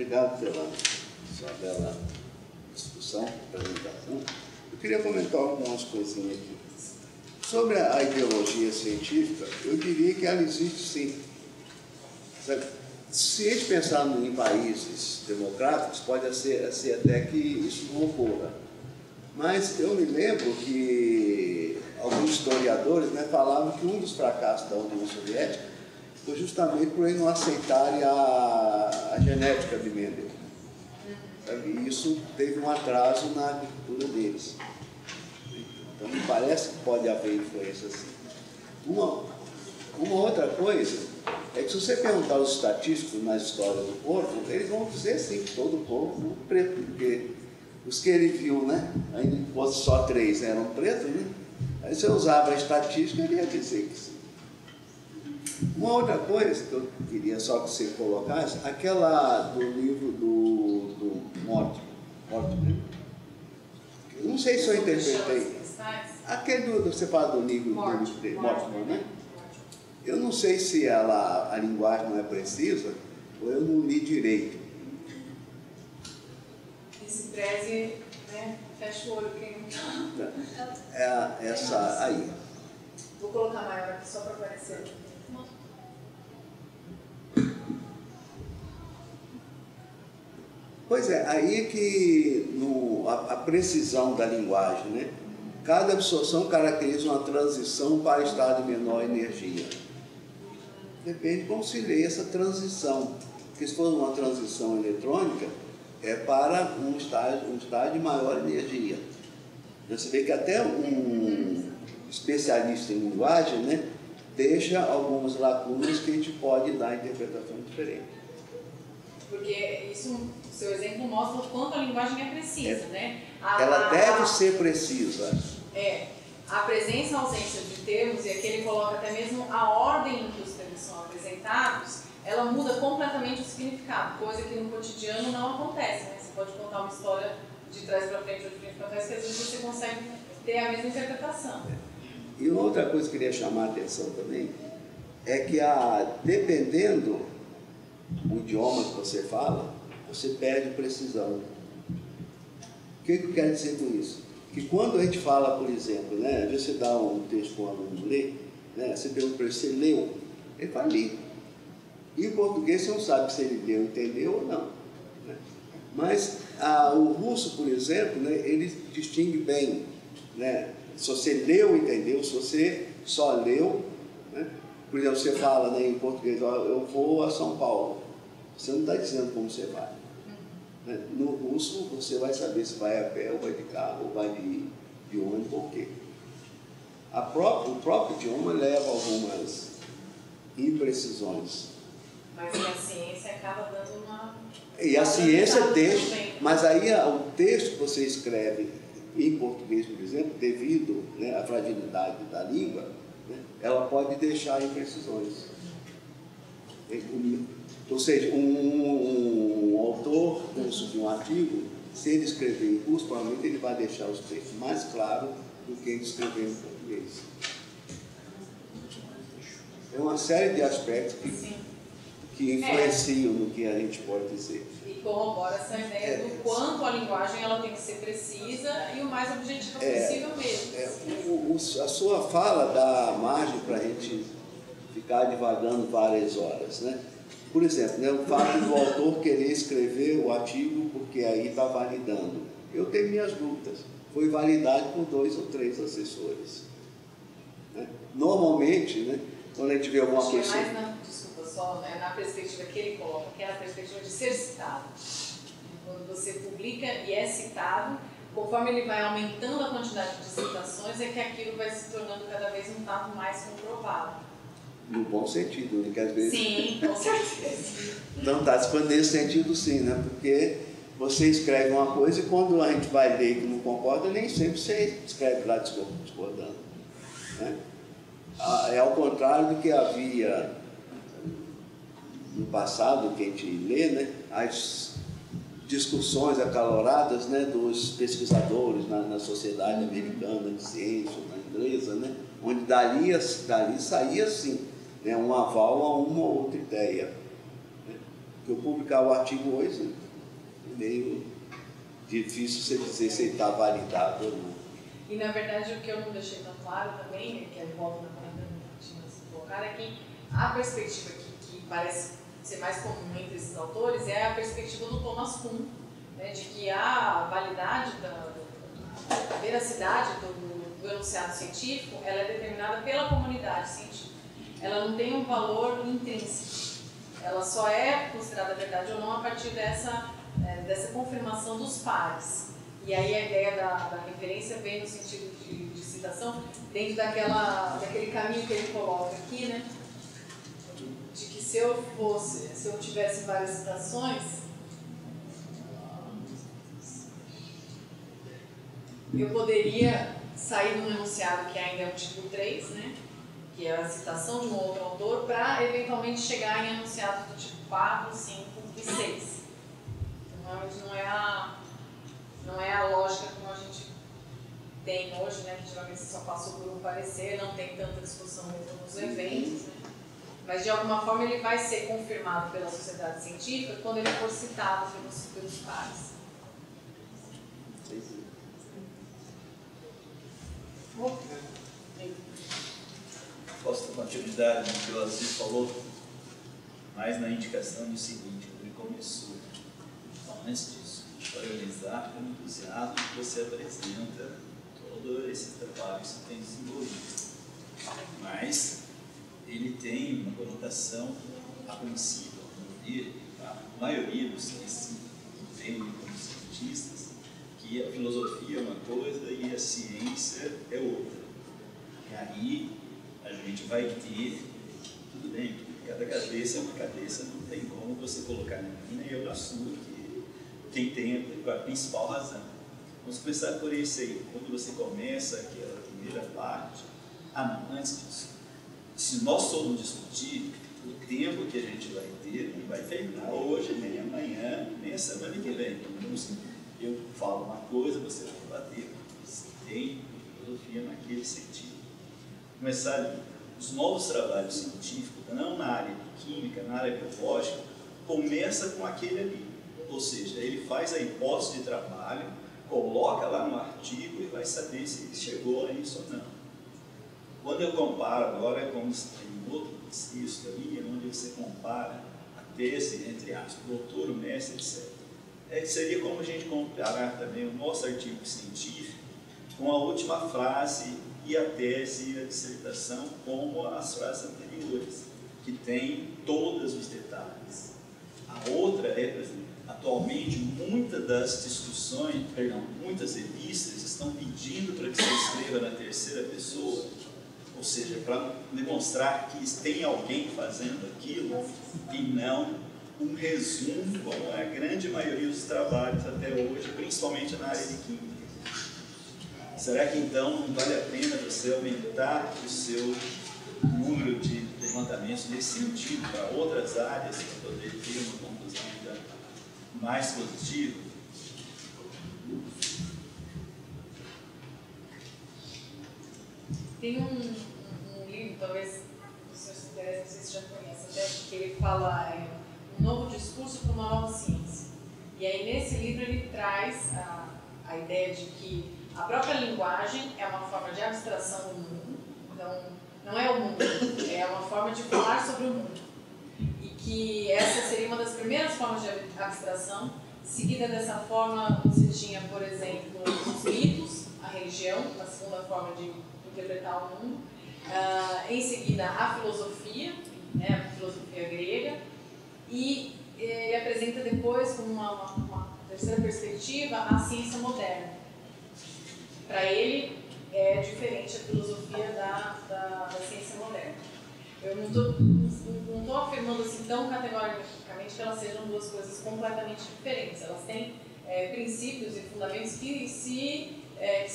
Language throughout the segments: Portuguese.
Obrigado pela sua bela discussão, apresentação. Eu queria comentar algumas coisinhas aqui. Sobre a ideologia científica, eu diria que ela existe sim. Se a gente pensar em países democráticos, pode ser até que isso não ocorra. Mas eu me lembro que alguns historiadores, né, falavam que um dos fracassos da União Soviética foi justamente por eles não aceitarem a genética de Mendel. E isso teve um atraso na agricultura deles. Então, me parece que pode haver influência assim. Uma outra coisa é que se você perguntar aos estatísticos na história do povo, eles vão dizer sim que todo o povo é preto, porque os que ele viu, né, ainda que fosse só 3 eram pretos, né? Aí se eu usava a estatística, ele ia dizer que sim. Uma outra coisa que eu queria só que você colocasse, aquela do livro do Mortimer. Eu não sei se eu interpretei. Aquele você fala do livro Mortimer, né? Eu não sei se a linguagem não é precisa ou eu não li direito. Esse 13, né? Fecha o olho quem não. Essa aí. Vou colocar maior aqui só para aparecer. Pois é, aí que a precisão da linguagem, né? Cada absorção caracteriza uma transição para estado de menor energia. Depende de como se lê essa transição. Porque se for uma transição eletrônica, é para um estágio de maior energia. Você vê que até um especialista em linguagem, né, deixa algumas lacunas que a gente pode dar interpretação diferente. Porque isso, o seu exemplo mostra o quanto a linguagem é precisa, né? Ela deve ser precisa. A presença e a ausência de termos, e aqui ele coloca até mesmo a ordem em que os termos são apresentados, ela muda completamente o significado, coisa que no cotidiano não acontece, né? Você pode contar uma história de trás para frente ou de frente para trás, que às vezes você consegue ter a mesma interpretação. E outra coisa que eu queria chamar a atenção também é que, dependendo do idioma que você fala, você perde precisão. O que eu quero dizer com isso? Que quando a gente fala, por exemplo, né, às vezes você dá um texto para um aluno ler, né, você pergunta para ele se ele leu, ele fala li. E o português você não sabe se ele leu, entendeu ou não. Né? Mas o russo, por exemplo, né, ele distingue bem, né, se você leu, entendeu, se você só leu, né, por exemplo, você fala, né, em português, eu vou a São Paulo, você não está dizendo como você vai. No russo, você vai saber se vai a pé, ou vai de carro, ou vai de ônibus, ou o quê. O próprio idioma leva algumas imprecisões. Mas a ciência acaba dando uma... E a ciência deixa, mas aí o texto que você escreve em português, por exemplo, devido, né, à fragilidade da língua, né, ela pode deixar imprecisões. Ou seja, um autor russo de um artigo, se ele escrever em russo, provavelmente ele vai deixar os textos mais claros do que ele escrever em português. É uma série de aspectos que influenciam no que a gente pode dizer. E corrobora essa ideia do quanto a linguagem ela tem que ser precisa e o mais objetiva possível mesmo. A sua fala dá margem para a gente ficar divagando várias horas, né? Por exemplo, né, o fato do autor querer escrever o artigo porque aí está validando. Eu tenho minhas dúvidas. Foi validado por 2 ou 3 assessores. Né? Normalmente, né, quando a gente vê alguma coisa... Desculpa, só na perspectiva que ele coloca, que é a perspectiva de ser citado. Quando você publica e é citado, conforme ele vai aumentando a quantidade de citações, é que aquilo vai se tornando cada vez um fato mais comprovado. No bom sentido, né? Que às vezes... Sim, com certeza. Não está se falando nesse sentido sim, né? Porque você escreve uma coisa e quando a gente vai ler que não concorda, nem sempre você escreve lá discordando. Né? É ao contrário do que havia no passado, que a gente lê, né? As discussões acaloradas, né, dos pesquisadores na sociedade americana de ciência, na inglesa, né? Onde dali saía, sim, né, um aval a uma ou outra ideia. Né? Porque eu publicar o artigo hoje é meio difícil você dizer se ele está validado ou não. E, na verdade, o que eu não deixei tão claro também, que é volta na pergunta que tinha se colocar, é que a perspectiva que parece ser mais comum entre esses autores é a perspectiva do Thomas Kuhn, né, de que a validade, a veracidade do enunciado científico, ela é determinada pela comunidade científica. Ela não tem um valor intrínseco. Ela só é considerada verdade ou não a partir dessa confirmação dos pares. E aí a ideia da referência vem no sentido de citação, dentro daquele caminho que ele coloca aqui, né? De que se eu tivesse várias citações, eu poderia sair do enunciado que ainda é o tipo 3, né? Que é a citação de um outro autor, para eventualmente chegar em enunciados do tipo 4, 5 e 6. Então, realmente não é a lógica como a gente tem hoje, né? Que geralmente só passou por um parecer, não tem tanta discussão nos eventos, né? Mas de alguma forma ele vai ser confirmado pela sociedade científica quando ele for citado pelos pares. Posso ter continuidade no que o Aziz falou, mas na indicação do seguinte, quando ele começou. Então, antes disso, organizar com entusiasmo que você apresenta todo esse trabalho que você tem desenvolvido. Mas ele tem uma conotação, a princípio, a maioria dos que se entendem como cientistas, que a filosofia é uma coisa e a ciência é outra. E aí a gente vai ter, tudo bem, cada cabeça é uma cabeça, não tem como você colocar na minha e eu na sua, que quem tem a principal razão. Vamos começar por isso aí. Quando você começa aquela primeira parte, antes disso, se nós formos discutir, o tempo que a gente vai ter não vai terminar hoje, nem amanhã, nem a semana que vem. Então, assim, eu falo uma coisa, você vai bater, você tem filosofia naquele sentido. Começar ali. Os novos trabalhos científicos, não na área de química, na área biológica, começa com aquele ali. Ou seja, ele faz a hipótese de trabalho, coloca lá no artigo e vai saber se chegou a isso ou não. Quando eu comparo agora, como tem outro texto ali, onde você compara a tese, entre aspas, doutor, o mestre, etc. Seria como a gente comparar também o nosso artigo científico com a última frase e a tese e a dissertação como as frases anteriores, que tem todos os detalhes. A outra é, por exemplo, atualmente muitas das discussões, muitas revistas estão pedindo para que você escreva na terceira pessoa, ou seja, para demonstrar que tem alguém fazendo aquilo e não um resumo, como é a grande maioria dos trabalhos até hoje, principalmente na área de química. Será que então não vale a pena você aumentar o seu número de levantamentos nesse sentido para outras áreas para poder ter uma conclusão ainda mais positiva? Tem um livro, talvez o senhor se interesse, não sei se já conhece, até que ele fala um novo discurso para uma nova ciência. E aí nesse livro ele traz a ideia de que a própria linguagem é uma forma de abstração do mundo, então não é o mundo, é uma forma de falar sobre o mundo. E que essa seria uma das primeiras formas de abstração. Seguida dessa forma, você tinha, por exemplo, os mitos, a religião, a segunda forma de interpretar o mundo. Em seguida, a filosofia, né, a filosofia grega. E ele apresenta depois, como uma terceira perspectiva, a ciência moderna. Para ele, é diferente a filosofia da ciência moderna. Eu não estou afirmando assim tão categoricamente que elas sejam duas coisas completamente diferentes. Elas têm princípios e fundamentos que se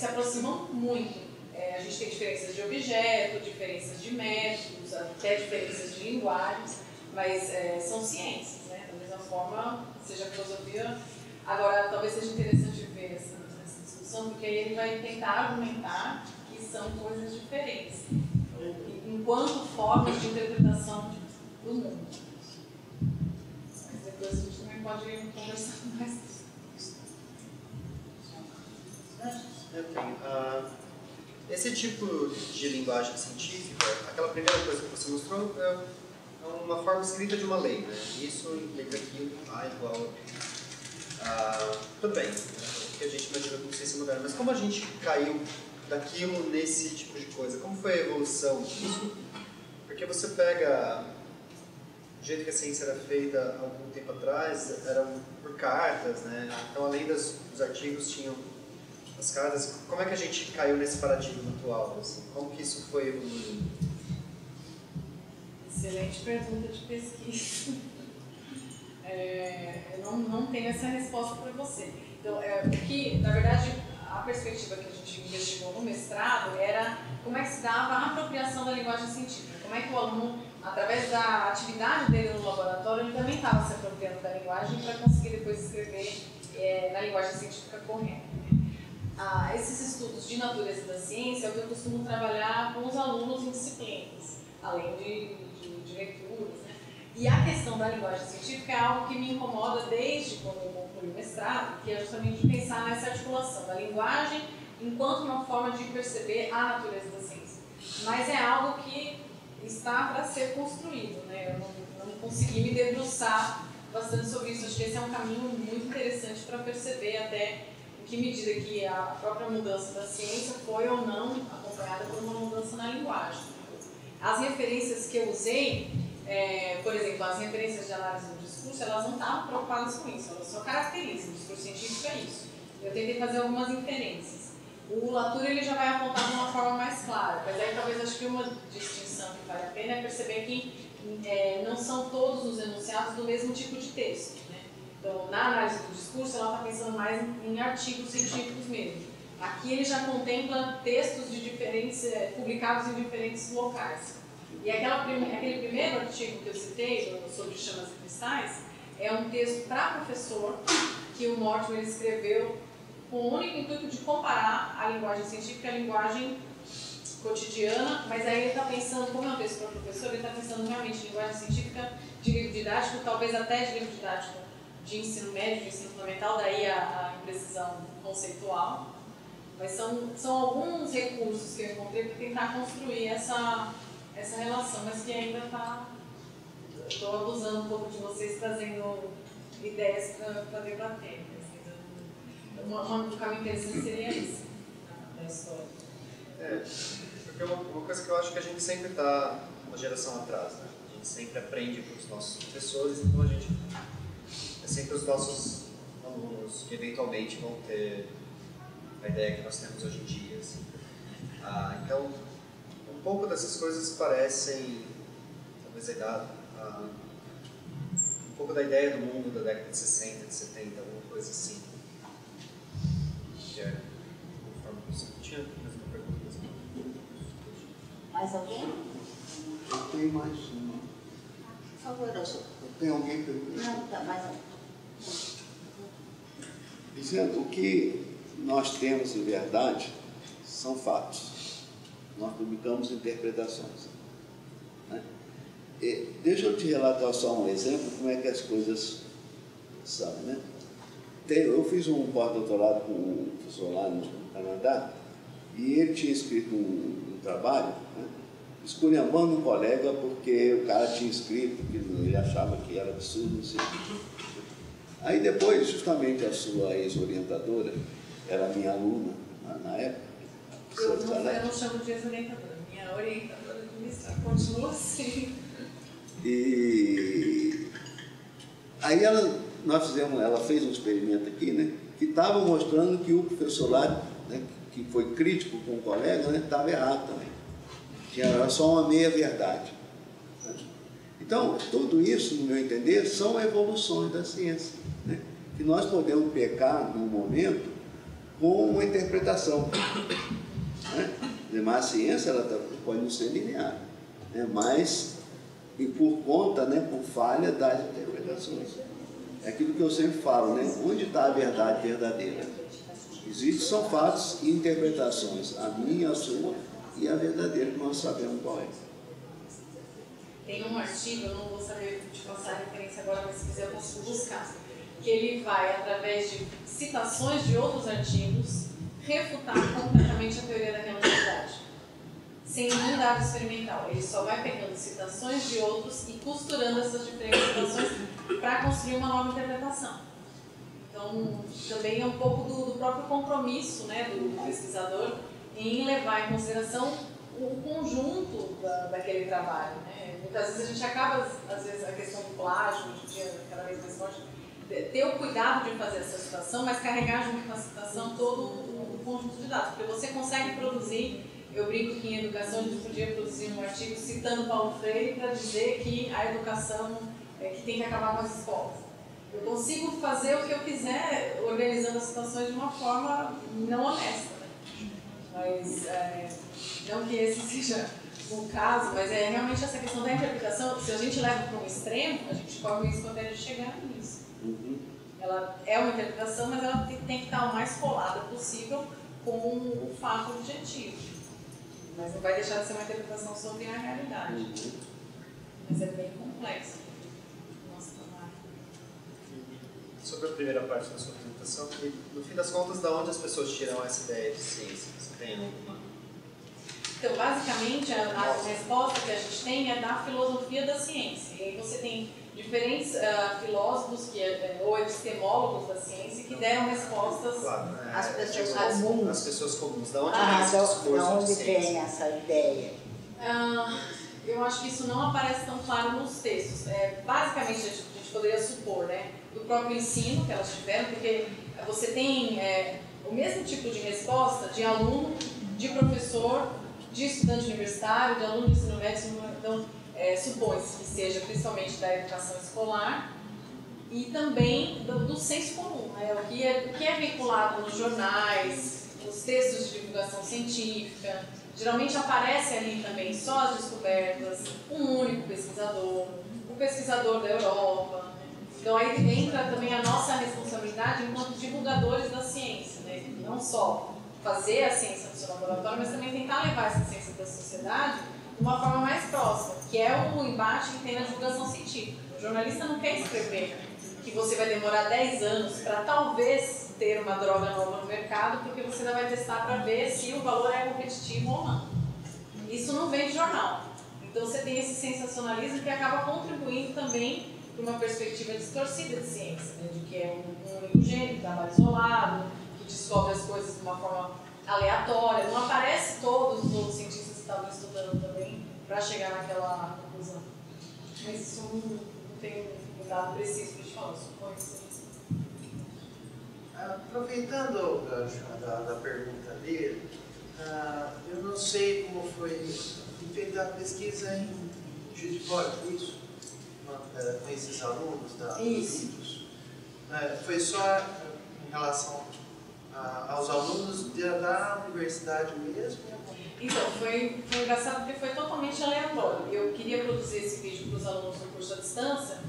aproximam muito. A gente tem diferenças de objeto, diferenças de métodos, até diferenças de linguagens, mas são ciências, né? Da mesma forma, seja a filosofia. Agora, talvez seja interessante ver essa discussão, porque aí ele vai tentar argumentar que são coisas diferentes, enquanto formas de interpretação do mundo. Mas depois pode conversar mais. Eu tenho. Esse tipo de linguagem científica, aquela primeira coisa que você mostrou é uma forma escrita de uma lei, né? Isso implica aquilo, A igual tudo bem, né? O que a gente imagina como ciência moderna, mas como a gente caiu daquilo nesse tipo de coisa? Como foi a evolução disso? Porque você pega o jeito que a ciência era feita há algum tempo atrás, eram por cartas, né? Então, além dos artigos, tinham as cartas. Como é que a gente caiu nesse paradigma atual? Assim? Como que isso foi evoluindo? Excelente pergunta de pesquisa. Eu não tenho essa resposta para você. Então, porque, na verdade, a perspectiva que a gente investigou no mestrado era como é que se dava a apropriação da linguagem científica. Como é que o aluno, através da atividade dele no laboratório, ele também estava se apropriando da linguagem para conseguir depois escrever na linguagem científica correta. Esses estudos de natureza da ciência é o que eu costumo trabalhar com os alunos em disciplinas, além de leituras, né? E a questão da linguagem científica é algo que me incomoda desde quando eu concluí o mestrado, que é justamente pensar nessa articulação da linguagem enquanto uma forma de perceber a natureza da ciência. Mas é algo que está para ser construído, né? Eu não consegui me debruçar bastante sobre isso. Acho que esse é um caminho muito interessante para perceber até em que medida que a própria mudança da ciência foi ou não acompanhada por uma mudança na linguagem. As referências que eu usei, por exemplo, as referências de análise do discurso, elas não estavam preocupadas com isso, elas só caracterizam. O discurso científico é isso. Eu tentei fazer algumas inferências. O Latour ele já vai apontar de uma forma mais clara, mas aí talvez acho que uma distinção que vale a pena é perceber que não são todos os enunciados do mesmo tipo de texto, né? Então, na análise do discurso, ela está pensando mais em artigos científicos mesmo. Aqui ele já contempla textos de publicados em diferentes locais. E aquele primeiro artigo que eu citei, sobre chamas e cristais, é um texto para professor que o Mortimer escreveu com o único intuito de comparar a linguagem científica à linguagem cotidiana, mas aí ele está pensando, como é um texto para professor, ele está pensando realmente em linguagem científica de livro didático, talvez até de livro didático de ensino médio, de ensino fundamental, daí a imprecisão conceitual. Mas são alguns recursos que eu encontrei para tentar construir essa relação, mas que ainda está... Estou abusando um pouco de vocês, trazendo ideias para debater. Um caminho interessante seria esse, da história. Porque uma coisa que eu acho que a gente sempre está uma geração atrás, né? A gente sempre aprende com os nossos professores, então a gente... É sempre os nossos alunos que eventualmente vão ter a ideia que nós temos hoje em dia. Assim. Então, um pouco dessas coisas parecem, talvez, um pouco da ideia do mundo da década de 60, de 70, alguma coisa assim. Que é uma forma que você tinha mais uma pergunta. Mais alguém? Eu tenho mais uma. Por favor, doutor. Tem alguém perguntando? Não, tá, mais um. Dizendo, o que nós temos em verdade são fatos. Nós publicamos interpretações. Né? Deixa eu te relatar só um exemplo como é que as coisas são. Né? Eu fiz um pós-doutorado com um professor lá no Canadá e ele tinha escrito um trabalho, né, esculhambando um colega porque o cara tinha escrito que ele achava que era absurdo, não sei. Aí depois, justamente a sua ex-orientadora, era minha aluna na época. Eu não chamo de ex-orientadora, minha orientadora de mestrado continua assim. E aí ela fez um experimento aqui, né, que estava mostrando que o professor lá, né, que foi crítico com o colega, né, estava errado também. Era só uma meia-verdade. Né? Então, tudo isso, no meu entender, são evoluções da ciência. Né? Que nós podemos pecar, num momento, com uma interpretação. Né? Mas a ciência ela pode não ser linear, né? Mas, e por conta, né, por falha das interpretações. É aquilo que eu sempre falo, né? Onde está a verdade verdadeira? Existem só fatos e interpretações, a minha, a sua e a verdadeira, que nós sabemos qual é. Tem um artigo, eu não vou saber te passar a referência agora, mas se quiser eu consigo buscar. que ele vai, através de citações de outros artigos, refutar completamente a teoria daquela unidade, sem nenhum dado experimental. Ele só vai pegando citações de outros e costurando essas diferentes citações para construir uma nova interpretação. Então, também é um pouco do próprio compromisso, né, do pesquisador em levar em consideração o conjunto daquele trabalho, né? Muitas vezes a gente acaba, às vezes, a questão do plágio, hoje em dia, cada vez mais forte, ter o cuidado de fazer essa citação, mas carregar junto com a citação todo o conjunto de dados, porque você consegue produzir. Eu brinco que em educação a gente podia produzir um artigo citando Paulo Freire para dizer que a educação que tem que acabar com as escolas. Eu consigo fazer o que eu quiser organizando as situações de uma forma não honesta, né? Mas não que esse seja o caso, mas é realmente essa questão da interpretação. Se a gente leva para um extremo, a gente corre o risco até de chegar nisso. Ela é uma interpretação, mas ela tem que estar o mais colada possível com o fato objetivo. Mas não vai deixar de ser uma interpretação sobre a realidade. Mas é bem complexo. Nossa, sobre a primeira parte da sua apresentação, no fim das contas, da onde as pessoas tiram essa ideia de ciência? Você tem alguma? Então, basicamente, a resposta que a gente tem é da filosofia da ciência. E aí você tem diferentes filósofos ou epistemólogos da ciência que deram respostas. Claro, né? As pessoas comuns. As pessoas comuns. Da onde vem esse discurso da onde de ciência? vem essa ideia? Eu acho que isso não aparece tão claro nos textos. Basicamente, a gente poderia supor, né, do próprio ensino que elas tiveram, porque você tem o mesmo tipo de resposta de aluno, de professor, de estudante universitário, de aluno de ensino médio. Então, supõe-se que seja principalmente da educação escolar e também do senso comum, né? O que é veiculado nos jornais, nos textos de divulgação científica. Geralmente aparece ali também só as descobertas, um único pesquisador, o pesquisador da Europa. Então aí entra também a nossa responsabilidade enquanto divulgadores da ciência, né? Não só fazer a ciência no seu laboratório, mas também tentar levar essa ciência para a sociedade de uma forma mais próxima, que é o embate que tem na divulgação científica. O jornalista não quer escrever que você vai demorar 10 anos para talvez ter uma droga nova no mercado, porque você ainda vai testar para ver se o valor é competitivo ou não. Isso não vem de jornal. Então você tem esse sensacionalismo que acaba contribuindo também para uma perspectiva distorcida de ciência, né? De que é um único gênio, trabalho isolado, que descobre as coisas de uma forma aleatória, não aparece todos os outros cientistas que estavam estudando também para chegar naquela conclusão. Mas isso não tem um dado preciso para te falar, suponho que seja assim. Aproveitando o gancho da pergunta dele, eu não sei como foi feita a pesquisa em Juiz de Fora, isso? Com esses alunos da Isso. foi só em relação aos alunos da universidade mesmo? Então, foi engraçado porque foi totalmente aleatório. Eu queria produzir esse vídeo para os alunos do curso à distância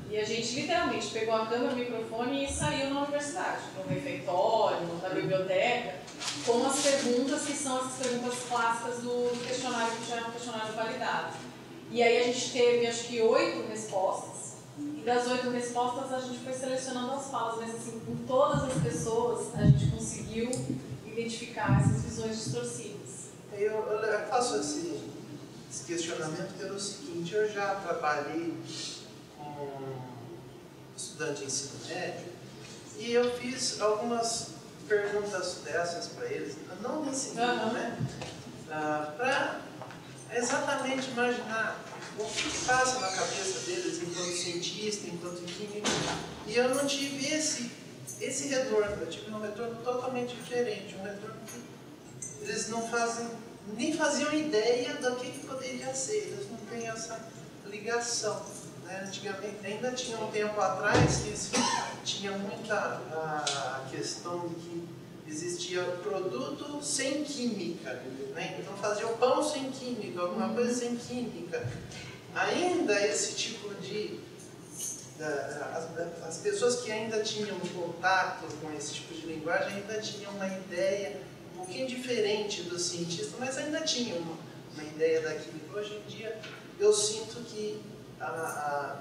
e a gente literalmente pegou a câmera, o microfone e saiu na universidade, no refeitório, na biblioteca, com as perguntas que são essas perguntas clássicas do questionário, que já é um questionário validado. E aí a gente teve, acho que, 8 respostas, e das 8 respostas a gente foi selecionando as falas, mas assim, com todas as pessoas a gente conseguiu identificar essas visões distorcidas. Eu faço esse questionamento pelo seguinte: eu já trabalhei com estudante de ensino médio e eu fiz algumas perguntas dessas para eles, não nesse nível, né? Para exatamente imaginar o que passa na cabeça deles enquanto cientista, enquanto químico, e eu não tive esse retorno, eu tive um retorno totalmente diferente, um retorno que eles nem faziam ideia do que poderia ser, eles não têm essa ligação, né? Antigamente, ainda tinha um tempo atrás que tinha muita a questão de que existia produto sem química, né? Então fazia o pão sem química, alguma coisa sem química. Ainda esse tipo de... as pessoas que ainda tinham contato com esse tipo de linguagem ainda tinham uma ideia um pouquinho diferente do cientista, mas ainda tinham uma ideia da química. Hoje em dia eu sinto que,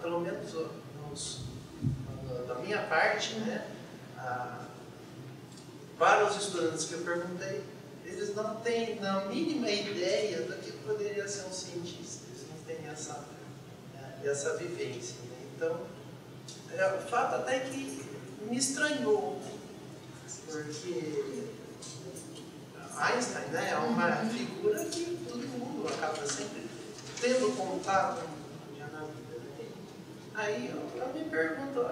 pelo menos minha parte, né, para os estudantes que eu perguntei, eles não têm a mínima ideia do que poderia ser um cientista. Eles não têm essa vivência. Né? Então, o fato até que me estranhou, porque Einstein, né, é uma figura que todo mundo acaba sempre tendo contato um dia na vida. Né? Aí eu me pergunto,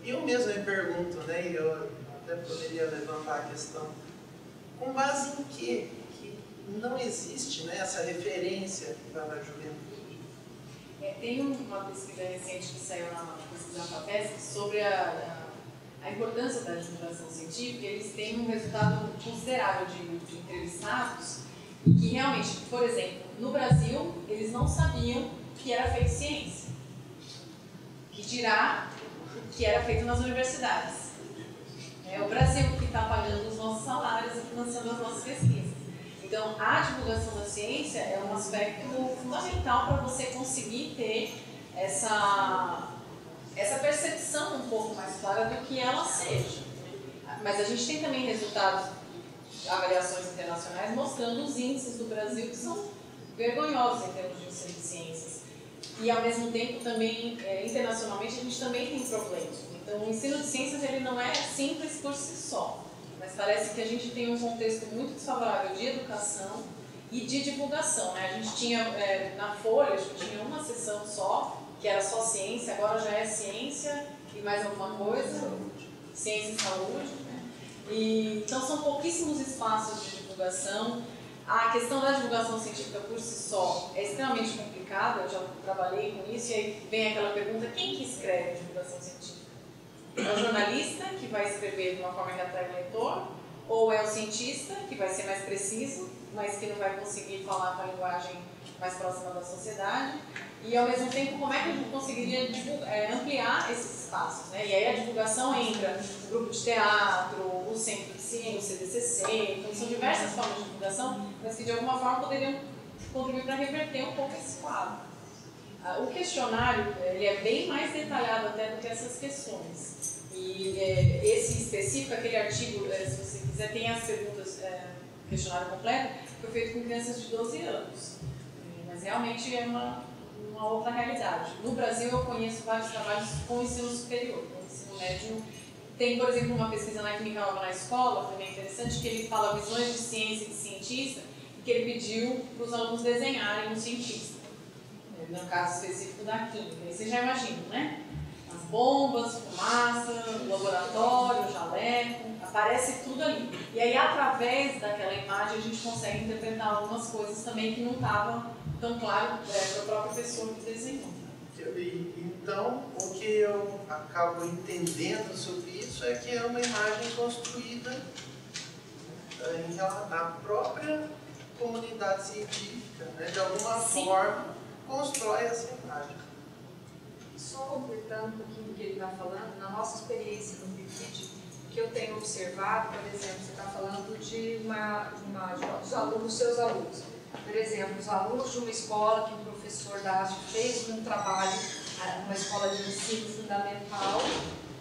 eu mesmo me pergunto, né, e eu até poderia levantar a questão, com base em quê? Que não existe, né, essa referência para a juventude. Tem uma pesquisa recente que saiu na pesquisa FAPESP sobre a importância da divulgação científica. Eles têm um resultado considerável de entrevistados e que realmente, por exemplo, no Brasil, eles não sabiam que era feito ciência, que dirá que era feito nas universidades. É o Brasil que está pagando os nossos salários e financiando as nossas pesquisas. Então, a divulgação da ciência é um aspecto fundamental para você conseguir ter essa percepção um pouco mais clara do que ela seja. Mas a gente tem também resultados, avaliações internacionais, mostrando os índices do Brasil que são vergonhosos em termos de ensino de ciências. E, ao mesmo tempo, também, internacionalmente, a gente também tem problemas. Então, o ensino de ciências ele não é simples por si só, mas parece que a gente tem um contexto muito desfavorável de educação e de divulgação. Né? A gente tinha, na Folha, acho que tinha uma sessão só, que era só ciência, agora já é ciência e mais alguma coisa, ciência e saúde. Né? Então, são pouquíssimos espaços de divulgação. A questão da divulgação científica por si só é extremamente complicada, eu já trabalhei com isso, e aí vem aquela pergunta, quem que escreve divulgação científica? É o jornalista, que vai escrever de uma forma que atrai o leitor, ou é o cientista, que vai ser mais preciso, mas que não vai conseguir falar com a linguagem mais próxima da sociedade, e ao mesmo tempo, como é que a gente conseguiria ampliar esses espaços? Né? E aí a divulgação entra no grupo de teatro, o centro de ciência, o CDCC, então são diversas formas de divulgação, mas que de alguma forma poderiam contribuir para reverter um pouco esse quadro. O questionário ele é bem mais detalhado até do que essas questões. E esse específico, aquele artigo, se você quiser, tem as perguntas, questionário completo, foi feito com crianças de 12 anos. Mas realmente é uma outra realidade. No Brasil eu conheço vários trabalhos com ensino superior, com ensino médio. Tem, por exemplo, uma pesquisa na Química Nova na Escola, também interessante, que ele fala visões de ciência e de cientista, e que ele pediu para os alunos desenharem um cientista. No caso específico da química. Aí vocês já imaginam, né? As bombas, fumaça, o laboratório, o jaleco, aparece tudo ali. E aí, através daquela imagem, a gente consegue interpretar algumas coisas também que não estavam tão claro para a própria pessoa que desenhou. Então, o que eu acabo entendendo sobre isso é que é uma imagem construída na própria comunidade científica, né? De alguma forma, constrói essa imagem. Só completando um pouquinho do que ele está falando, na nossa experiência no PIBID, que eu tenho observado, por exemplo, você está falando dos alunos, seus alunos. Por exemplo, os alunos de uma escola que o professor da ASF fez um trabalho, uma escola de ensino fundamental,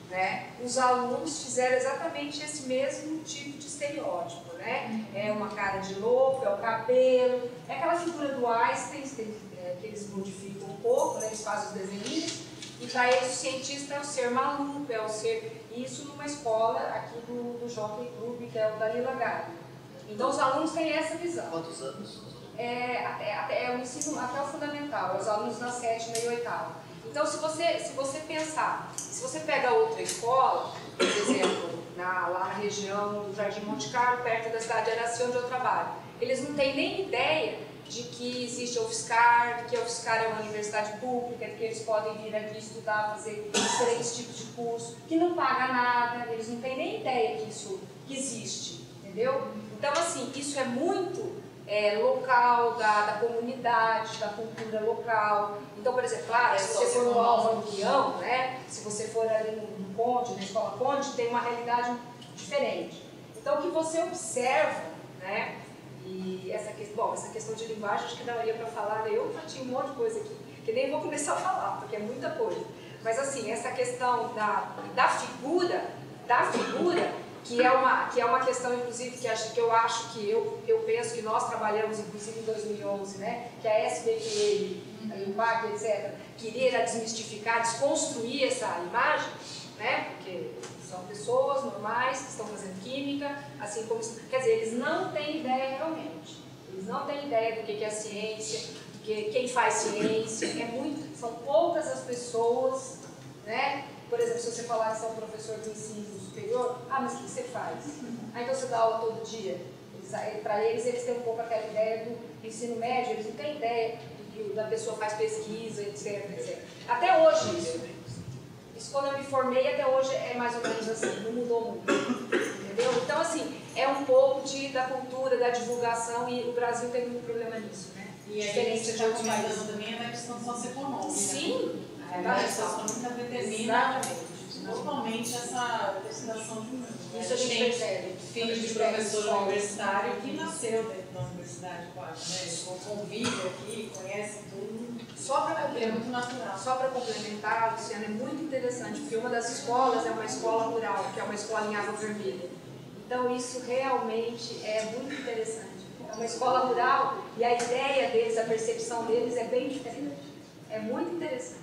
né? Os alunos fizeram exatamente esse mesmo tipo de estereótipo, né? É uma cara de louco, é o cabelo, é aquela figura do Einstein, que eles modificam um pouco, né? Eles fazem os desenhos, e para eles o cientista é o ser maluco, é o ser... Isso numa escola aqui do Jockey Club, que é o Dalila Gari. Então os alunos têm essa visão. Quantos anos? É o ensino até o fundamental, os alunos na 7ª e 8ª. Então se você pensar, se você pega outra escola, por exemplo, lá na região do Jardim Monte Carlo, perto da cidade de Araci, onde eu trabalho, eles não têm nem ideia de que existe a UFSCar, que a UFSCar é uma universidade pública, que eles podem vir aqui estudar, fazer diferentes tipos de curso, que não paga nada, eles não têm nem ideia que isso existe, entendeu? Então, assim, isso é muito local, da comunidade, da cultura local. Então, por exemplo, claro, se você for no Alva do Guião, né, se você for ali no Conde, na Escola Conde, tem uma realidade diferente. Então, o que você observa, né, e essa questão de linguagem, acho que daria para falar, eu já tinha um monte de coisa aqui, que nem vou começar a falar, porque é muita coisa. Mas assim, essa questão da figura, que é uma questão, inclusive, que eu acho que eu penso que nós trabalhamos, inclusive em 2011, né? Que a SBQN, a IMPAC, etc., queria desmistificar, desconstruir essa imagem, né? Porque são pessoas normais que estão fazendo química, assim como... Quer dizer, eles não têm ideia realmente. Eles não têm ideia do que é ciência, quem faz ciência. São poucas as pessoas, né? Por exemplo, se você falar que você é um professor de ensino superior, mas o que você faz? Então você dá aula todo dia? Para eles têm um pouco aquela ideia do ensino médio, eles não têm ideia do que a pessoa faz pesquisa, etc. Até hoje isso quando eu me formei, até hoje é mais ou menos assim, não mudou muito, entendeu? Então, assim, é um pouco da cultura, da divulgação, e o Brasil tem muito problema nisso, né? E aí você está comentando também a questão socioeconômica. Sim. A realidade socioeconômica determina totalmente essa destinação de mundo. Isso a gente percebe. Filho de professor universitário que nasceu dentro da universidade quase, né? Convive aqui, conhece tudo. É muito natural. Só para complementar, Luciana, é muito interessante, porque uma das escolas é uma escola rural, que é uma escola em Água Vermelha. Então isso realmente é muito interessante. É uma escola rural e a ideia deles, a percepção deles é bem diferente. É muito interessante.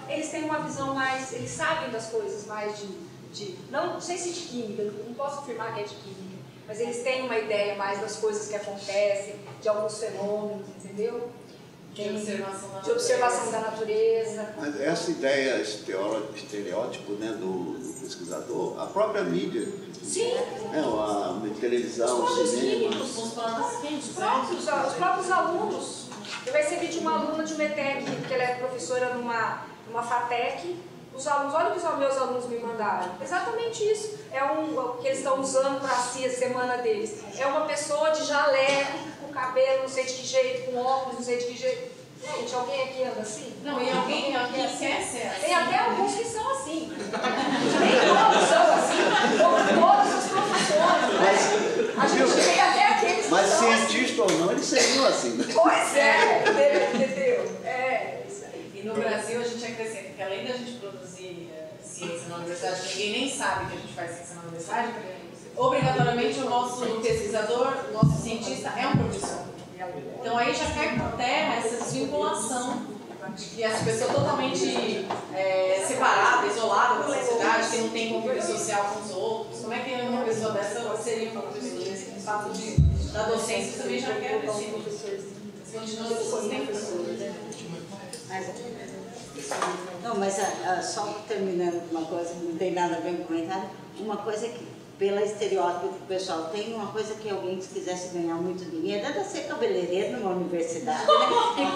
Eles têm uma visão mais, eles sabem das coisas mais não sei se de química, não posso afirmar que é de química, mas eles têm uma ideia mais das coisas que acontecem, de alguns fenômenos, entendeu? De observação da natureza. Mas essa ideia, esse estereótipo, né, do pesquisador, a própria mídia. Sim. A televisão, o cinema. Os próprios alunos. Eu recebi de uma aluna de uma ETEC, que ela é professora numa FATEC. Os alunos, olha o que os meus alunos me mandaram. Exatamente isso. É o que eles estão usando para a semana deles. É uma pessoa de jaleco, com cabelo, não sei de que jeito, com óculos, não sei de que jeito. Gente, alguém aqui anda assim? Não, e alguém aqui quer ser assim. Tem até alguns que são assim. Nem todos são assim, como todas as profissões, né? A gente tem até aqueles que mas são cientista assim. ou não, eles seriam assim, né? Pois é, entendeu? É, isso aí. E no Brasil a gente acrescenta que além da gente produzir ciência na universidade, ninguém nem sabe que a gente faz ciência na universidade, obrigatoriamente o nosso pesquisador, o nosso cientista é um professor. Então aí já cai por terra essa desvinculação de as pessoas totalmente separadas, isoladas da sociedade, que não tem convívio social com os outros. Como é que uma pessoa dessa seria uma professora? Esse fato da docência também já quer assim. Continua sem professores, né? Não, mas só terminando com uma coisa que não tem nada a ver com o comentário, uma coisa que, pela estereótipo que o pessoal tem, uma coisa que alguém que quisesse ganhar muito dinheiro era ser cabeleireiro numa universidade, né?